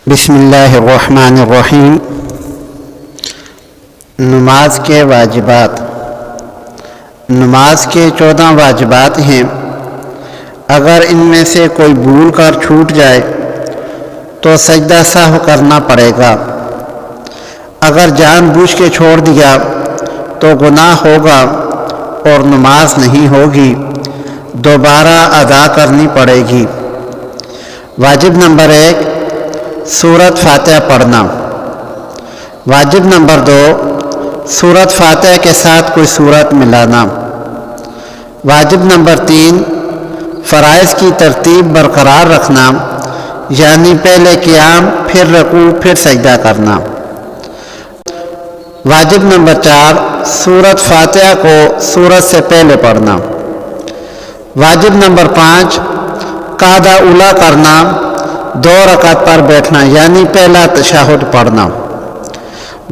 بسم اللہ الرحمن الرحیم۔ نماز کے واجبات۔ نماز کے 14 واجبات ہیں۔ اگر ان میں سے کوئی بھول کر چھوٹ جائے تو سجدہ سہو کرنا پڑے گا۔ اگر جان بوجھ کے چھوڑ دیا تو گناہ ہوگا اور نماز نہیں ہوگی، دوبارہ ادا کرنی پڑے گی۔ واجب نمبر 1، سورۃ فاتحہ پڑھنا۔ واجب نمبر 2، سورۃ فاتحہ کے ساتھ کوئی سورت ملانا۔ واجب نمبر 3، فرائض کی ترتیب برقرار رکھنا، یعنی پہلے قیام، پھر رکوع، پھر سجدہ کرنا۔ واجب نمبر 4، سورۃ فاتحہ کو سورت سے پہلے پڑھنا۔ واجب نمبر 5، قعدہ اولیٰ کرنا، 2 رکعت پر بیٹھنا، یعنی پہلا تشہد پڑھنا۔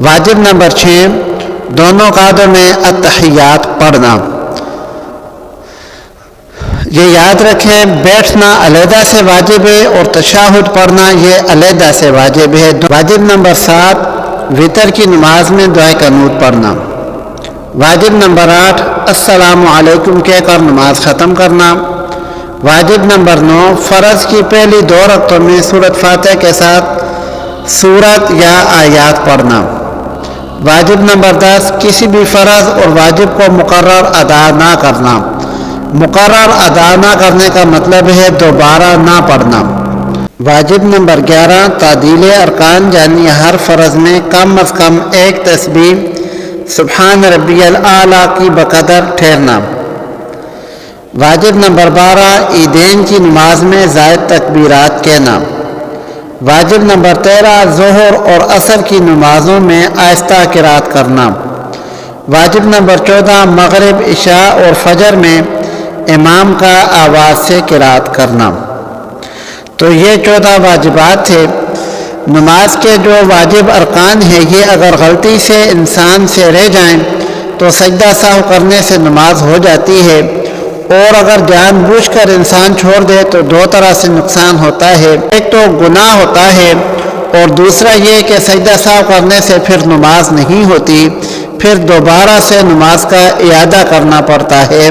واجب نمبر 6، دونوں قعدوں میں التحیات پڑھنا۔ یہ یاد رکھیں، بیٹھنا علیحدہ سے واجب ہے اور تشہد پڑھنا یہ علیحدہ سے واجب ہے۔ واجب نمبر 7، وتر کی نماز میں دعائے قنوت پڑھنا۔ واجب نمبر 8، السلام علیکم کہہ کر نماز ختم کرنا۔ واجب نمبر 9، فرض کی پہلی 2 رکعتوں میں سورۃ فاتحہ کے ساتھ سورت یا آیات پڑھنا۔ واجب نمبر 10، کسی بھی فرض اور واجب کو مقرر ادا نہ کرنا۔ مقرر ادا نہ کرنے کا مطلب ہے دوبارہ نہ پڑھنا۔ واجب نمبر 11، تعدیل ارکان، یعنی ہر فرض میں کم از کم 1 تسبیح سبحان ربی الاعلیٰ کی بقدر ٹھہرنا۔ واجب نمبر 12، عیدین کی نماز میں زائد تکبیرات کہنا۔ واجب نمبر 13، ظہر اور عصر کی نمازوں میں آہستہ قرات کرنا۔ واجب نمبر 14، مغرب، عشاء اور فجر میں امام کا آواز سے قرات کرنا۔ تو یہ 14 واجبات تھے۔ نماز کے جو واجب ارکان ہیں یہ اگر غلطی سے انسان سے رہ جائیں تو سجدہ سہو کرنے سے نماز ہو جاتی ہے، اور اگر جان بوجھ کر انسان چھوڑ دے تو 2 طرح سے نقصان ہوتا ہے۔ ایک تو گناہ ہوتا ہے، اور دوسرا یہ کہ سجدہ سہو کرنے سے پھر نماز نہیں ہوتی، پھر دوبارہ سے نماز کا اعادہ کرنا پڑتا ہے۔